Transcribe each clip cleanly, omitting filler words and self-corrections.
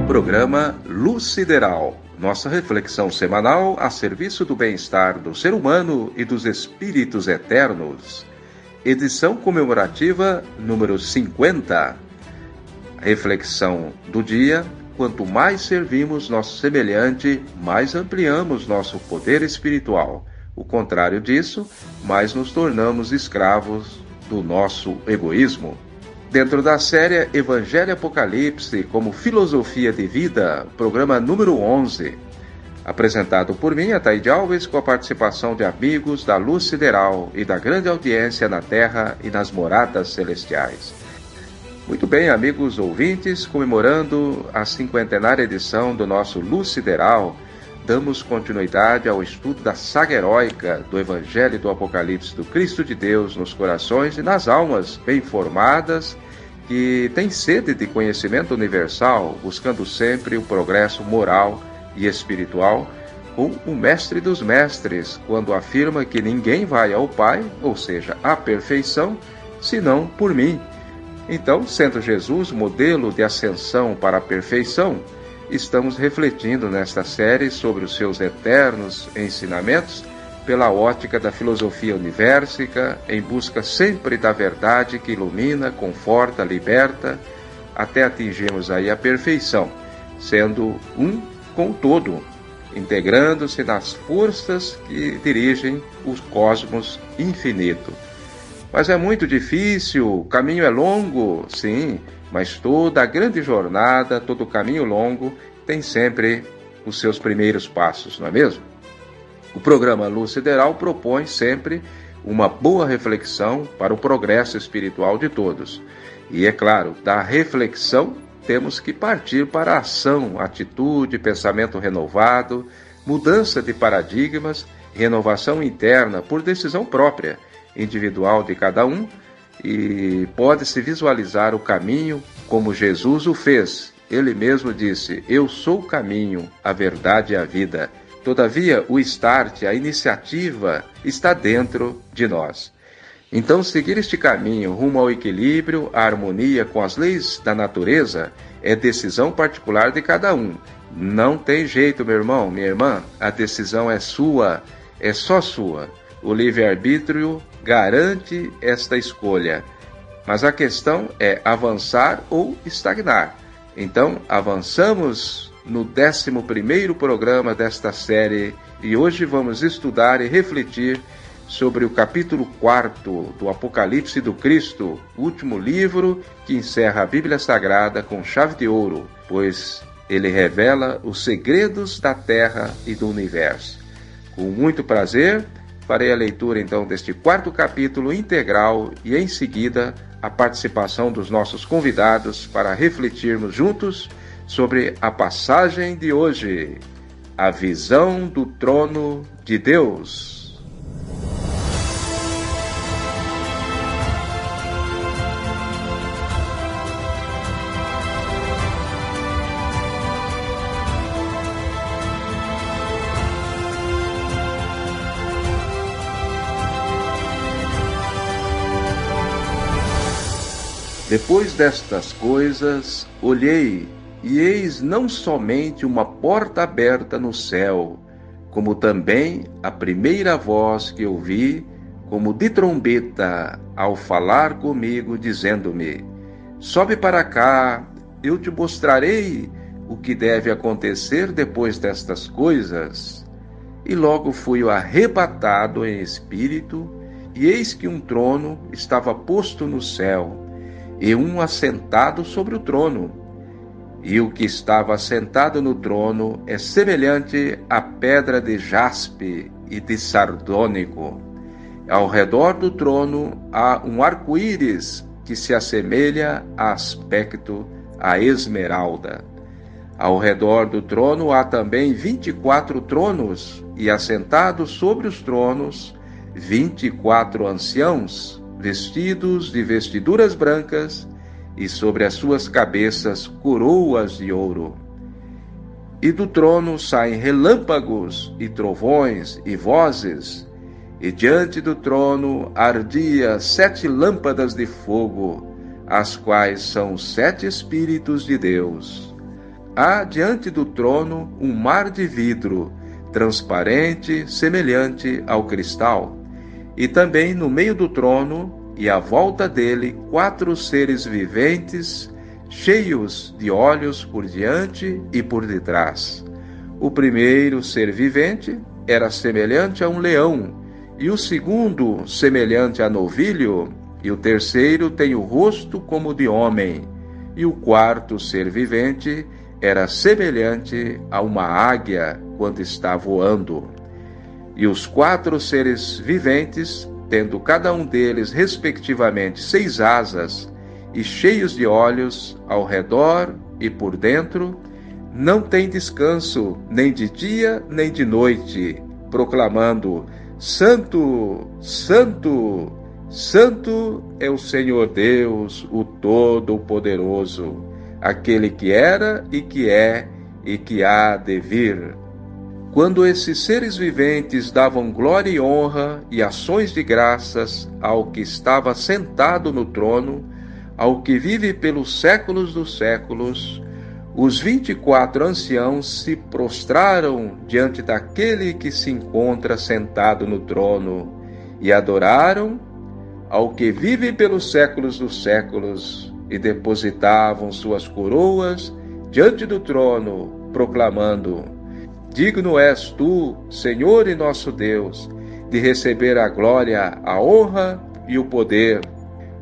Programa Luz Sideral, nossa reflexão semanal a serviço do bem-estar do ser humano e dos espíritos eternos. Edição comemorativa número 50. Reflexão do dia: quanto mais servimos nosso semelhante, mais ampliamos nosso poder espiritual. O contrário disso, mais nos tornamos escravos do nosso egoísmo. Dentro da série Evangelho e Apocalipse como Filosofia de Vida, programa número 11. Apresentado por mim, Ataíde Alves, com a participação de amigos da Luz Sideral e da grande audiência na Terra e nas moradas celestiais. Muito bem, amigos ouvintes, comemorando a 50ª edição do nosso Luz Sideral, damos continuidade ao estudo da saga heróica do Evangelho e do Apocalipse do Cristo de Deus nos corações e nas almas bem formadas, que têm sede de conhecimento universal, buscando sempre o progresso moral e espiritual, com o Mestre dos Mestres, quando afirma que ninguém vai ao Pai, ou seja, à perfeição, senão por mim. Então, sendo Jesus modelo de ascensão para a perfeição, estamos refletindo nesta série sobre os seus eternos ensinamentos pela ótica da filosofia universica, em busca sempre da verdade que ilumina, conforta, liberta, até atingirmos aí a perfeição, sendo um com o todo, integrando-se nas forças que dirigem o cosmos infinito. Mas é muito difícil, o caminho é longo, sim, mas toda a grande jornada, todo o caminho longo, tem sempre os seus primeiros passos, não é mesmo? O programa Luz Sideral propõe sempre uma boa reflexão para o progresso espiritual de todos. E, é claro, da reflexão temos que partir para a ação, atitude, pensamento renovado, mudança de paradigmas, renovação interna por decisão própria, individual de cada um, e pode-se visualizar o caminho como Jesus o fez. Ele mesmo disse: eu sou o caminho, a verdade e a vida. Todavia, o start, a iniciativa, está dentro de nós. Então, seguir este caminho rumo ao equilíbrio, à harmonia com as leis da natureza, é decisão particular de cada um. Não tem jeito, meu irmão, minha irmã, a decisão é sua, é só sua. O livre-arbítrio garante esta escolha. Mas a questão é avançar ou estagnar. Então, avançamos no 11º programa desta série e hoje vamos estudar e refletir sobre o capítulo 4 do Apocalipse do Cristo, o último livro que encerra a Bíblia Sagrada com chave de ouro, pois ele revela os segredos da Terra e do Universo. Com muito prazer, farei a leitura então deste 4º capítulo integral e em seguida a participação dos nossos convidados para refletirmos juntos sobre a passagem de hoje, a visão do trono de Deus. Depois destas coisas, olhei, e eis não somente uma porta aberta no céu, como também a primeira voz que ouvi, como de trombeta, ao falar comigo, dizendo-me: sobe para cá, eu te mostrarei o que deve acontecer depois destas coisas. E logo fui arrebatado em espírito, e eis que um trono estava posto no céu, e um assentado sobre o trono. E o que estava assentado no trono é semelhante à pedra de jaspe e de sardônico. Ao redor do trono há um arco-íris que se assemelha a aspecto à esmeralda. Ao redor do trono há também 24 tronos, e assentados sobre os tronos, 24 anciãos, vestidos de vestiduras brancas, e sobre as suas cabeças coroas de ouro. E do trono saem relâmpagos e trovões e vozes, e diante do trono ardia 7 lâmpadas de fogo, as quais são 7 Espíritos de Deus. há diante do trono um mar de vidro, transparente, semelhante ao cristal, e também no meio do trono e à volta dele 4 seres viventes, cheios de olhos por diante e por detrás. O primeiro ser vivente era semelhante a um leão, e o segundo semelhante a novilho, e o terceiro tem o rosto como de homem, e o quarto ser vivente era semelhante a uma águia quando está voando. E os 4 seres viventes, tendo cada um deles respectivamente 6 asas, e cheios de olhos ao redor e por dentro, não têm descanso nem de dia nem de noite, proclamando: Santo, Santo, Santo é o Senhor Deus, o Todo-Poderoso, aquele que era e que é e que há de vir. Quando esses seres viventes davam glória e honra e ações de graças ao que estava sentado no trono, ao que vive pelos séculos dos séculos, os 24 anciãos se prostraram diante daquele que se encontra sentado no trono e adoraram ao que vive pelos séculos dos séculos e depositavam suas coroas diante do trono, proclamando: Digno és tu, Senhor e nosso Deus, de receber a glória, a honra e o poder,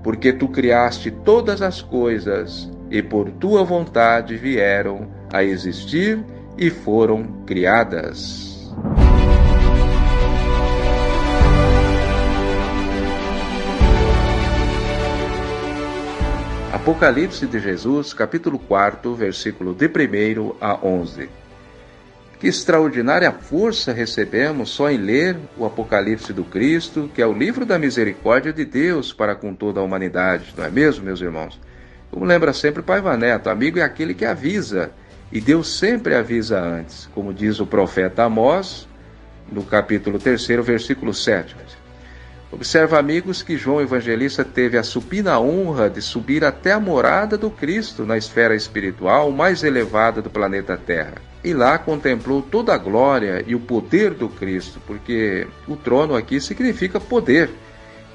porque tu criaste todas as coisas e por tua vontade vieram a existir e foram criadas. Apocalipse de Jesus, capítulo 4, versículo de 1 a 11. Que extraordinária força recebemos só em ler o Apocalipse do Cristo, que é o livro da misericórdia de Deus para com toda a humanidade, não é mesmo, meus irmãos? Como lembra sempre o Pai Vaneto, amigo é aquele que avisa, e Deus sempre avisa antes, como diz o profeta Amós, no capítulo 3, versículo 7. Observa, amigos, que João Evangelista teve a supina honra de subir até a morada do Cristo na esfera espiritual mais elevada do planeta Terra. E lá contemplou toda a glória e o poder do Cristo, porque o trono aqui significa poder.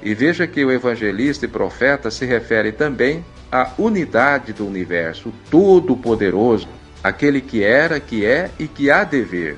E veja que o evangelista e profeta se refere também à unidade do universo, o Todo-Poderoso, aquele que era, que é e que há de vir.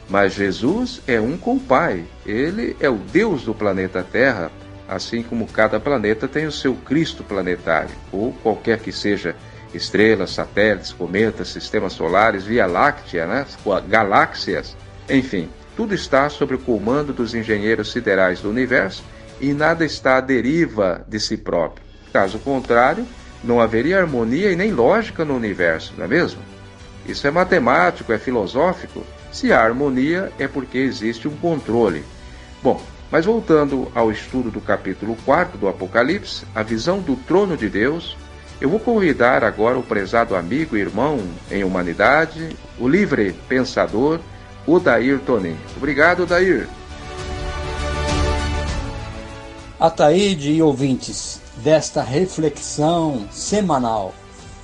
Mas Jesus é um com o Pai, ele é o Deus do planeta Terra, assim como cada planeta tem o seu Cristo planetário, ou qualquer que seja estrelas, satélites, cometas, sistemas solares, Via Láctea, né? Galáxias, enfim, tudo está sob o comando dos engenheiros siderais do universo e nada está à deriva de si próprio. Caso contrário, não haveria harmonia e nem lógica no universo, não é mesmo? Isso é matemático, é filosófico. Se há harmonia, é porque existe um controle. Bom, mas voltando ao estudo do capítulo 4 do Apocalipse, a visão do trono de Deus, eu vou convidar agora o prezado amigo e irmão em humanidade, o livre pensador, Odair Tonin. Obrigado, Odair. Ataíde e ouvintes desta reflexão semanal,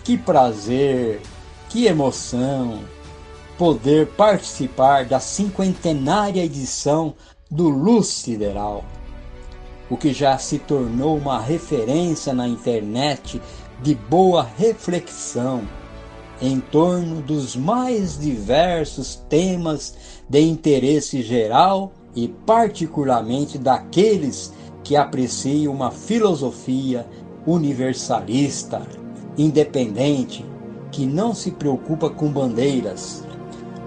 que prazer, que emoção poder participar da 50ª edição do Luz Sideral, o que já se tornou uma referência na internet de boa reflexão em torno dos mais diversos temas de interesse geral e particularmente daqueles que apreciam uma filosofia universalista, independente, que não se preocupa com bandeiras,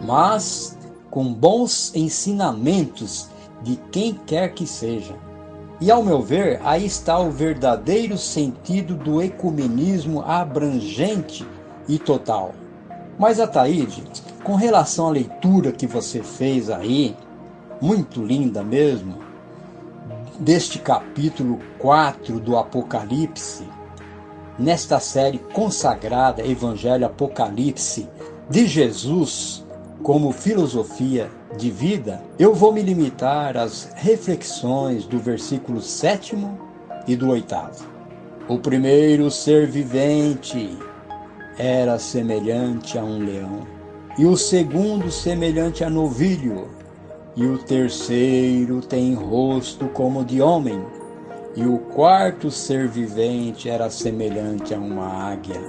mas com bons ensinamentos de quem quer que seja. E ao meu ver, aí está o verdadeiro sentido do ecumenismo abrangente e total. Mas, Ataíde, com relação à leitura que você fez aí, muito linda mesmo, deste capítulo 4 do Apocalipse, nesta série consagrada Evangelho Apocalipse de Jesus como filosofia de vida, eu vou me limitar às reflexões do versículo 7º e do 8º. O primeiro ser vivente era semelhante a um leão, e o segundo semelhante a novilho, e o terceiro tem rosto como de homem, e o quarto ser vivente era semelhante a uma águia,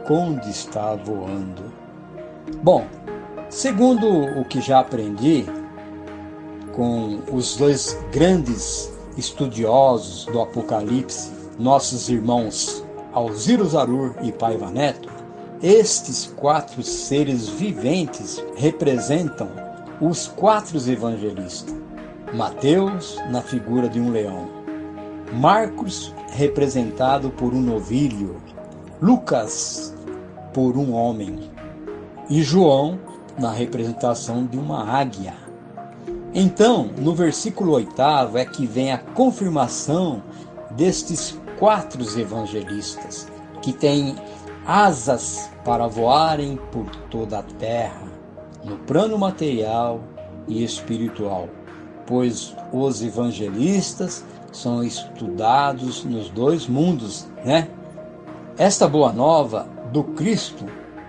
quando está voando. Bom, segundo o que já aprendi com os dois grandes estudiosos do Apocalipse, nossos irmãos Alziro Zarur e Paiva Neto, estes 4 seres viventes representam os 4 evangelistas. Mateus, na figura de um leão. Marcos, representado por um novilho. Lucas, por um homem. E João, na representação de uma águia. Então, no versículo 8 é que vem a confirmação destes 4 evangelistas, que têm asas para voarem por toda a terra, no plano material e espiritual, pois os evangelistas são estudados nos 2 mundos, né? Esta boa nova do Cristo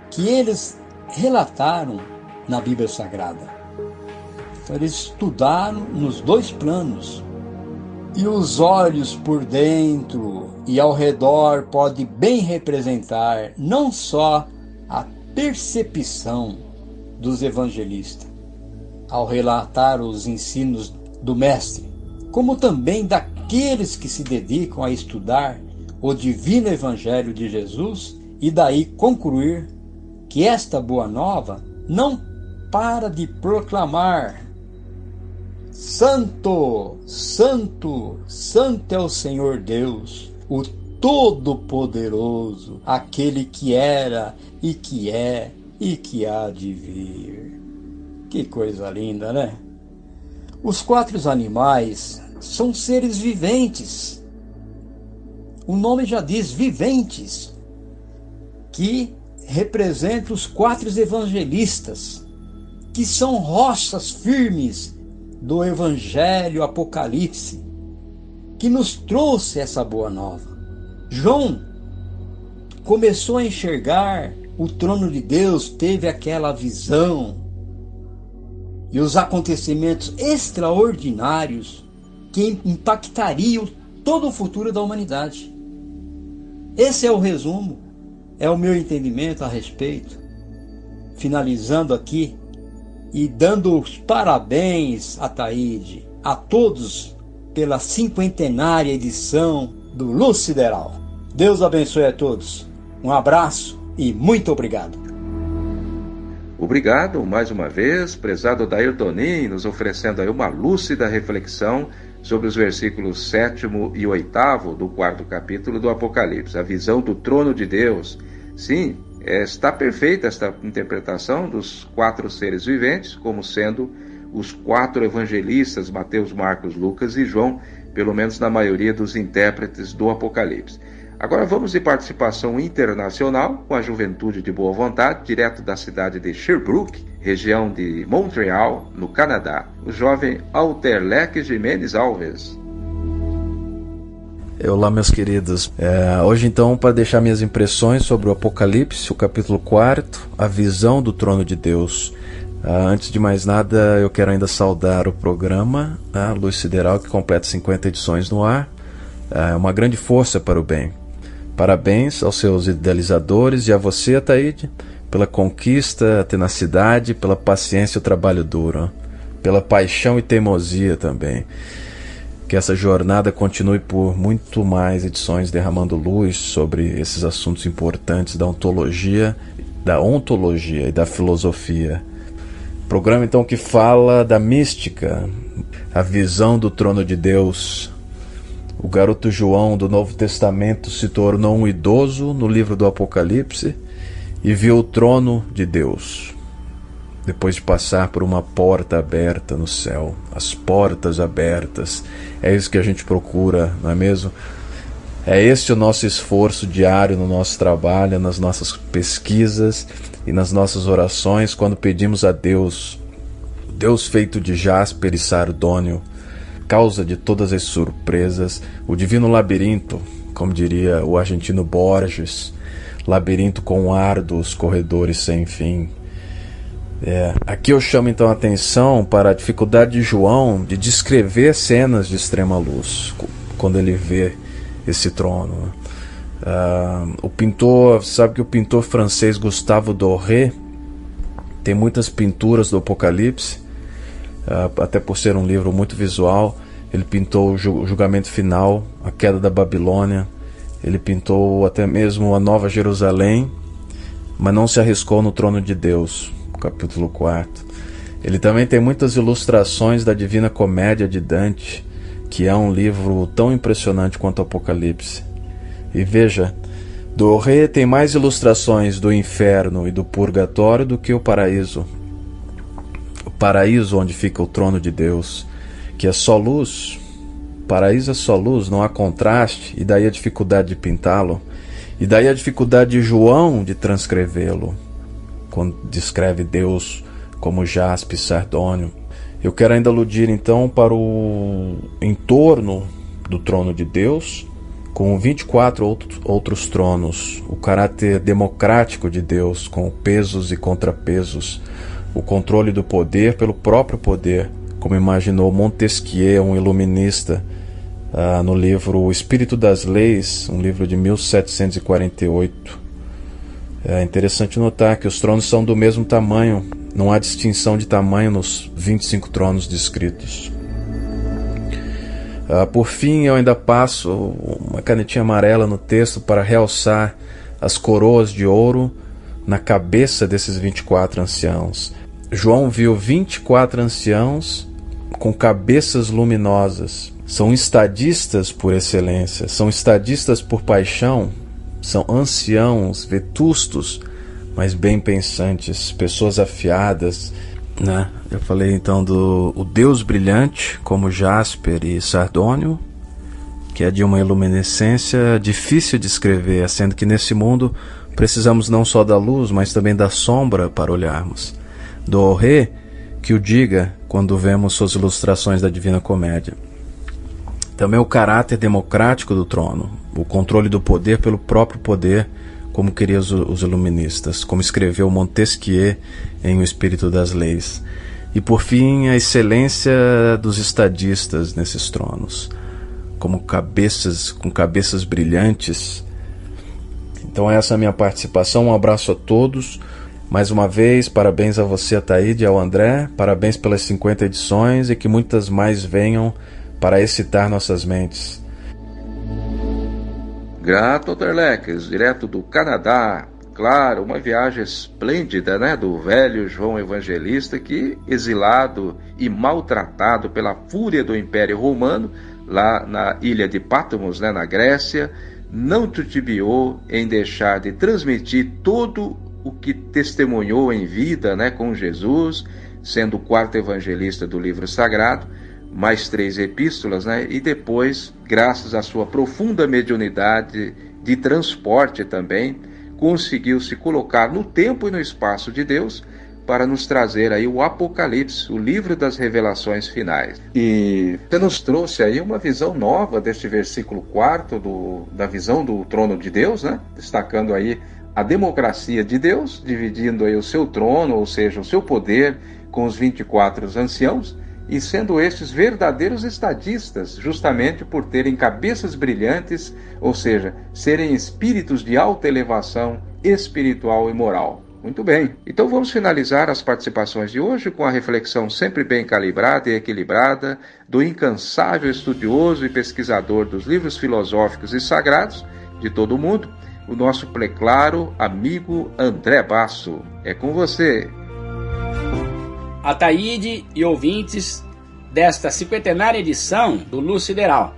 que eles relataram na Bíblia Sagrada. Então, eles estudaram nos 2 planos. E os olhos por dentro e ao redor pode bem representar não só a percepção dos evangelistas ao relatar os ensinos do Mestre, como também daqueles que se dedicam a estudar o divino Evangelho de Jesus e daí concluir que esta boa nova não para de proclamar: Santo, Santo, Santo é o Senhor Deus, o Todo-Poderoso, aquele que era e que é e que há de vir. Que coisa linda, né? Os 4 animais são seres viventes. O nome já diz viventes, que representam os 4 evangelistas, que são rochas firmes do Evangelho Apocalipse, que nos trouxe essa boa nova. João começou a enxergar o trono de Deus, teve aquela visão e os acontecimentos extraordinários que impactariam todo o futuro da humanidade. Esse é o resumo, é o meu entendimento a respeito. Finalizando aqui e dando os parabéns a Ataíde, a todos pela 50ª edição do Luz Sideral. Deus abençoe a todos. Um abraço e muito obrigado. Obrigado mais uma vez, prezado Dair Tonin, nos oferecendo aí uma lúcida reflexão sobre os versículos 7º e 8º do 4º capítulo do Apocalipse, a visão do trono de Deus. Sim, está perfeita esta interpretação dos 4 seres viventes, como sendo os 4 evangelistas, Mateus, Marcos, Lucas e João, pelo menos na maioria dos intérpretes do Apocalipse. Agora vamos de participação internacional com a Juventude de Boa Vontade, direto da cidade de Sherbrooke, região de Montreal, no Canadá. O jovem Alterleque Jimenez Alves. Olá, meus queridos. Hoje, então, para deixar minhas impressões sobre o Apocalipse, o capítulo 4, a visão do trono de Deus. Antes de mais nada, eu quero ainda saudar o programa Luz Sideral, que completa 50 edições no ar. É uma grande força para o bem. Parabéns aos seus idealizadores e a você, Ataíde, pela conquista, a tenacidade, pela paciência e o trabalho duro, pela paixão e teimosia também. Que essa jornada continue por muito mais edições, derramando luz sobre esses assuntos importantes da ontologia e da filosofia. Programa então que fala da mística, a visão do trono de Deus. O garoto João do Novo Testamento se tornou um idoso no livro do Apocalipse e viu o trono de Deus, depois de passar por uma porta aberta no céu. As portas abertas, é isso que a gente procura, não é mesmo? É esse o nosso esforço diário no nosso trabalho, nas nossas pesquisas e nas nossas orações, quando pedimos a Deus, o Deus feito de jasper e sardônio, causa de todas as surpresas, o divino labirinto, como diria o argentino Borges, labirinto com árduos corredores sem fim. Aqui eu chamo então a atenção para a dificuldade de João de descrever cenas de extrema luz quando ele vê esse trono. O pintor, sabe que o pintor francês Gustave Doré tem muitas pinturas do Apocalipse, até por ser um livro muito visual. Ele pintou o julgamento final, a queda da Babilônia, ele pintou até mesmo a Nova Jerusalém, mas não se arriscou no trono de Deus, capítulo 4. Ele também tem muitas ilustrações da Divina Comédia de Dante, que é um livro tão impressionante quanto o Apocalipse. E veja, Doré tem mais ilustrações do inferno e do purgatório do que o paraíso. O paraíso onde fica o trono de Deus, que é só luz. O paraíso é só luz, não há contraste, e daí a dificuldade de pintá-lo, e daí a dificuldade de João de transcrevê-lo, quando descreve Deus como jaspe sardônio. Eu quero ainda aludir então para o entorno do trono de Deus, com 24 outros tronos, o caráter democrático de Deus, com pesos e contrapesos, o controle do poder pelo próprio poder, como imaginou Montesquieu, um iluminista, no livro O Espírito das Leis, um livro de 1748. É interessante notar que os tronos são do mesmo tamanho, não há distinção de tamanho nos 25 tronos descritos. Por fim, eu ainda passo uma canetinha amarela no texto para realçar as coroas de ouro na cabeça desses 24 anciãos. João viu 24 anciãos com cabeças luminosas. São estadistas por excelência, são estadistas por paixão, são anciãos, vetustos, mas bem pensantes, pessoas afiadas, né? Eu falei então do Deus brilhante, como jasper e sardônio, que é de uma iluminescência difícil de escrever, sendo que nesse mundo precisamos não só da luz, mas também da sombra para olharmos. Doré que o diga quando vemos suas ilustrações da Divina Comédia. Também o caráter democrático do trono, o controle do poder pelo próprio poder, como queriam os iluministas, como escreveu Montesquieu em O Espírito das Leis. E por fim, a excelência dos estadistas nesses tronos, como com cabeças brilhantes. Então essa é a minha participação, um abraço a todos. Mais uma vez, parabéns a você, Ataíde, e ao André, parabéns pelas 50 edições e que muitas mais venham para excitar nossas mentes. Grato, Terleques, direto do Canadá. Claro, uma viagem esplêndida, né, do velho João Evangelista, que, exilado e maltratado pela fúria do Império Romano, lá na ilha de Patmos, né, na Grécia, não titubeou em deixar de transmitir todo o que testemunhou em vida, né, com Jesus, sendo o quarto evangelista do livro sagrado, mais 3 epístolas, né, e depois, graças à sua profunda mediunidade de transporte também, conseguiu se colocar no tempo e no espaço de Deus para nos trazer aí o Apocalipse, o livro das revelações finais. E você nos trouxe aí uma visão nova deste versículo 4 da visão do trono de Deus, né, destacando aí a democracia de Deus, dividindo aí o seu trono, ou seja, o seu poder com os 24 anciãos, e sendo estes verdadeiros estadistas, justamente por terem cabeças brilhantes, ou seja, serem espíritos de alta elevação espiritual e moral. Muito bem, então vamos finalizar as participações de hoje com a reflexão sempre bem calibrada e equilibrada do incansável estudioso e pesquisador dos livros filosóficos e sagrados de todo o mundo, o nosso preclaro amigo André Basso. É com você. Ataíde e ouvintes desta 50ª edição do Luz Sideral.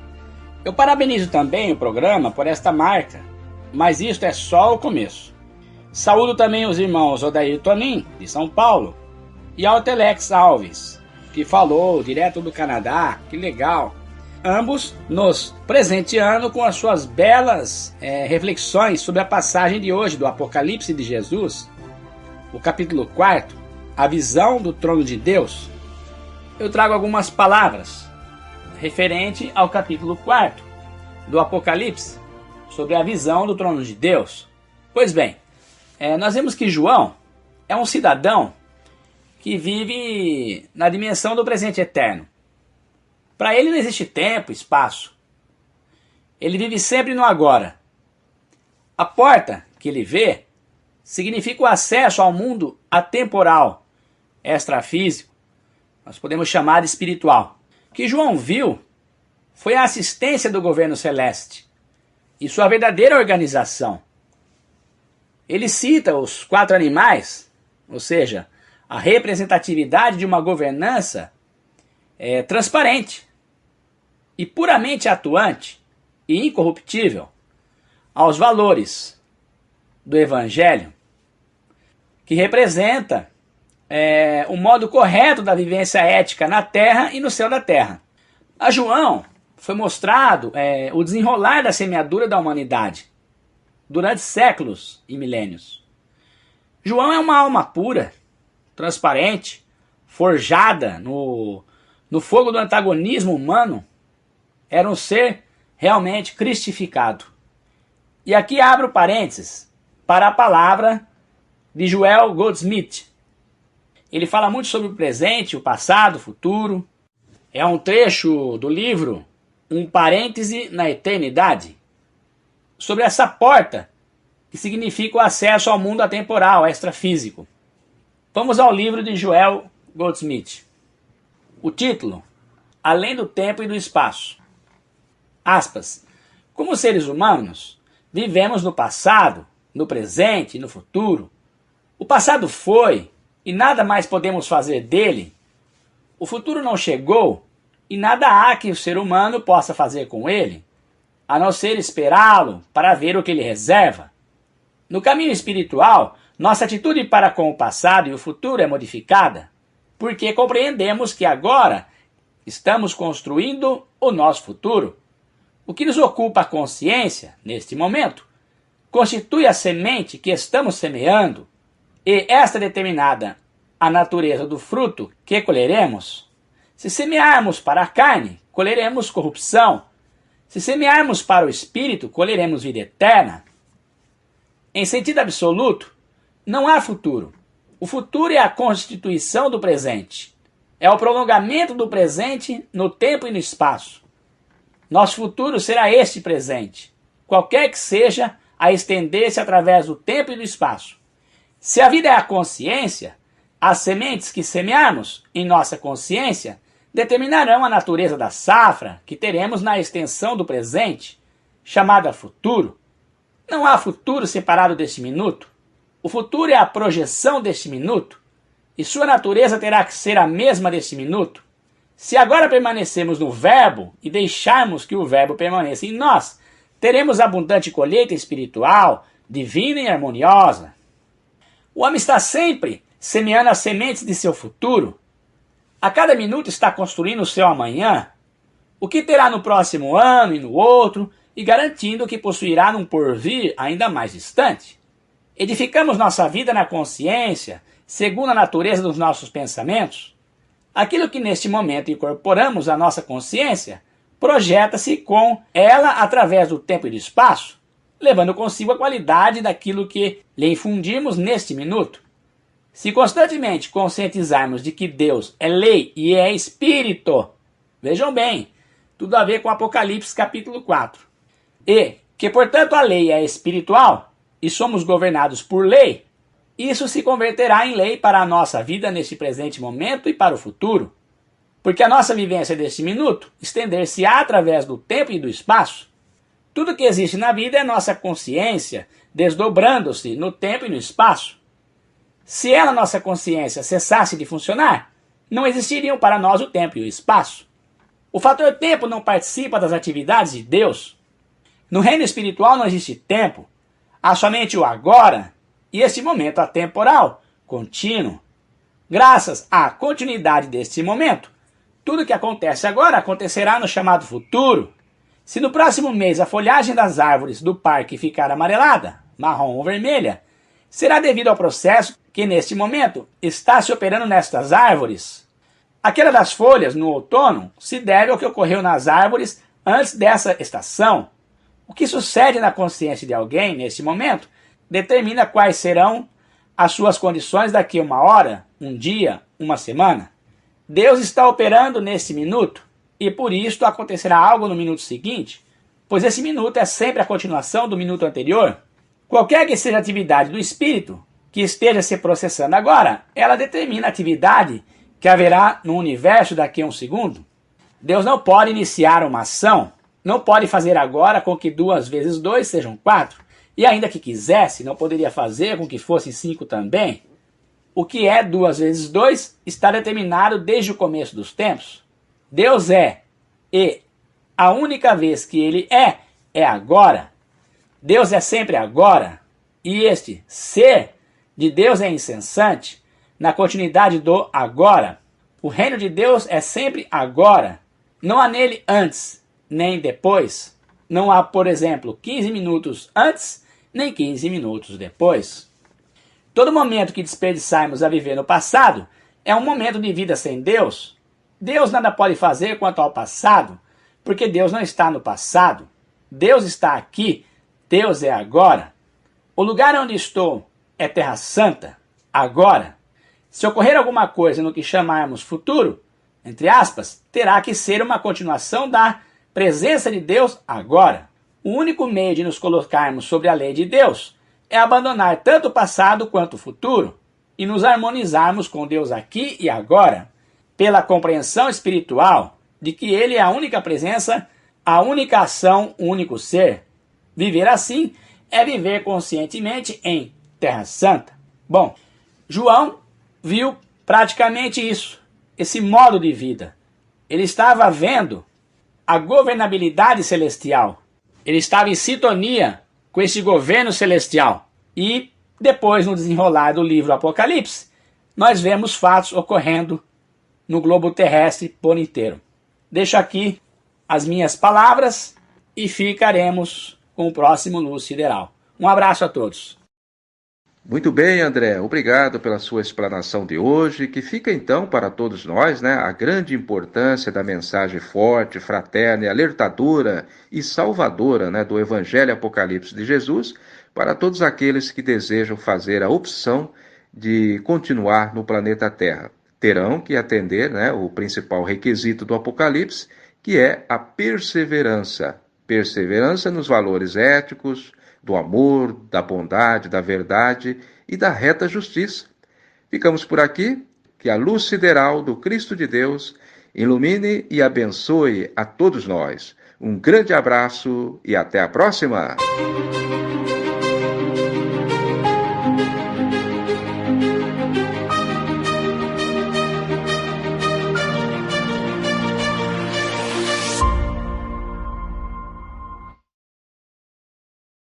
Eu parabenizo também o programa por esta marca, mas isto é só o começo. Saúdo também os irmãos Odair Tonin, de São Paulo, e Altelex Alves, que falou direto do Canadá, que legal. Ambos nos presenteando com as suas belas reflexões sobre a passagem de hoje do Apocalipse de Jesus, o capítulo 4, a visão do trono de Deus. Eu trago algumas palavras referente ao capítulo 4 do Apocalipse, sobre a visão do trono de Deus. Pois bem, nós vemos que João é um cidadão que vive na dimensão do presente eterno. Para ele não existe tempo, espaço. Ele vive sempre no agora. A porta que ele vê significa o acesso ao mundo atemporal, extrafísico, nós podemos chamar de espiritual. O que João viu foi a assistência do governo celeste e sua verdadeira organização. Ele cita os 4 animais, ou seja, a representatividade de uma governança transparente e puramente atuante e incorruptível aos valores do Evangelho, que representa o modo correto da vivência ética na terra e no céu da terra. A João foi mostrado o desenrolar da semeadura da humanidade durante séculos e milênios. João é uma alma pura, transparente, forjada no fogo do antagonismo humano. Era um ser realmente cristificado. E aqui abro parênteses para a palavra de Joel Goldsmith. Ele fala muito sobre o presente, o passado, o futuro. É um trecho do livro Um Parêntese na Eternidade, sobre essa porta que significa o acesso ao mundo atemporal, extrafísico. Vamos ao livro de Joel Goldsmith. O título: Além do Tempo e do Espaço. Aspas. Como seres humanos, vivemos no passado, no presente e no futuro. O passado foi e nada mais podemos fazer dele. O futuro não chegou e nada há que o ser humano possa fazer com ele, a não ser esperá-lo para ver o que ele reserva. No caminho espiritual, nossa atitude para com o passado e o futuro é modificada, porque compreendemos que agora estamos construindo o nosso futuro. O que nos ocupa a consciência, neste momento, constitui a semente que estamos semeando, e esta determinada a natureza do fruto que colheremos. Se semearmos para a carne, colheremos corrupção. Se semearmos para o espírito, colheremos vida eterna. Em sentido absoluto, não há futuro. O futuro é a constituição do presente. É o prolongamento do presente no tempo e no espaço. Nosso futuro será este presente, qualquer que seja a estender-se através do tempo e do espaço. Se a vida é a consciência, as sementes que semearmos em nossa consciência determinarão a natureza da safra que teremos na extensão do presente, chamada futuro. Não há futuro separado deste minuto. O futuro é a projeção deste minuto, e sua natureza terá que ser a mesma deste minuto. Se agora permanecemos no verbo e deixarmos que o verbo permaneça em nós, teremos abundante colheita espiritual, divina e harmoniosa. O homem está sempre semeando as sementes de seu futuro. A cada minuto está construindo o seu amanhã, o que terá no próximo ano e no outro, e garantindo que possuirá num porvir ainda mais distante. Edificamos nossa vida na consciência, segundo a natureza dos nossos pensamentos. Aquilo que neste momento incorporamos à nossa consciência, projeta-se com ela através do tempo e do espaço, levando consigo a qualidade daquilo que lhe infundimos neste minuto. Se constantemente conscientizarmos de que Deus é lei e é espírito, vejam bem, tudo a ver com Apocalipse capítulo 4, e que, portanto, a lei é espiritual e somos governados por lei, isso se converterá em lei para a nossa vida neste presente momento e para o futuro, porque a nossa vivência deste minuto estender-se-á através do tempo e do espaço. Tudo que existe na vida é nossa consciência, desdobrando-se no tempo e no espaço. Se ela, nossa consciência, cessasse de funcionar, não existiriam para nós o tempo e o espaço. O fator tempo não participa das atividades de Deus. No reino espiritual não existe tempo, há somente o agora e este momento atemporal, contínuo. Graças à continuidade deste momento, tudo que acontece agora acontecerá no chamado futuro. Se no próximo mês a folhagem das árvores do parque ficar amarelada, marrom ou vermelha, será devido ao processo que neste momento está se operando nestas árvores. A queda das folhas no outono se deve ao que ocorreu nas árvores antes dessa estação. O que sucede na consciência de alguém neste momento determina quais serão as suas condições daqui a 1 hora, 1 dia, 1 semana. Deus está operando nesse minuto e por isso acontecerá algo no minuto seguinte, pois esse minuto é sempre a continuação do minuto anterior. Qualquer que seja a atividade do Espírito que esteja se processando agora, ela determina a atividade que haverá no universo daqui a 1 segundo. Deus não pode iniciar uma ação, não pode fazer agora com que 2 vezes 2 sejam 4, e ainda que quisesse, não poderia fazer com que fossem 5 também. O que é 2 vezes 2 está determinado desde o começo dos tempos. Deus é, e a única vez que Ele é agora. Deus é sempre agora, e este ser de Deus é incessante, na continuidade do agora. O reino de Deus é sempre agora. Não há nele antes, nem depois. Não há, por exemplo, 15 minutos antes, nem 15 minutos depois. Todo momento que desperdiçarmos a viver no passado é um momento de vida sem Deus. Deus nada pode fazer quanto ao passado, porque Deus não está no passado. Deus está aqui. Deus é agora. O lugar onde estou é Terra Santa, agora. Se ocorrer alguma coisa no que chamarmos futuro, entre aspas, terá que ser uma continuação da presença de Deus agora. O único meio de nos colocarmos sobre a lei de Deus é abandonar tanto o passado quanto o futuro e nos harmonizarmos com Deus aqui e agora, pela compreensão espiritual de que Ele é a única presença, a única ação, o único ser. Viver assim é viver conscientemente em Terra Santa. Bom, João viu praticamente isso, esse modo de vida. Ele estava vendo a governabilidade celestial. Ele estava em sintonia com esse governo celestial. E depois, no desenrolar do livro Apocalipse, nós vemos fatos ocorrendo no globo terrestre por inteiro. Deixo aqui as minhas palavras e ficaremos com o próximo Luz Sideral. Um abraço a todos. Muito bem, André. Obrigado pela sua explanação de hoje, que fica então para todos nós, né, a grande importância da mensagem forte, fraterna e alertadora e salvadora, né, do Evangelho Apocalipse de Jesus para todos aqueles que desejam fazer a opção de continuar no planeta Terra. Terão que atender, né, o principal requisito do Apocalipse, que é a perseverança. Perseverança nos valores éticos, do amor, da bondade, da verdade e da reta justiça. Ficamos por aqui. Que a luz sideral do Cristo de Deus ilumine e abençoe a todos nós. Um grande abraço e até a próxima!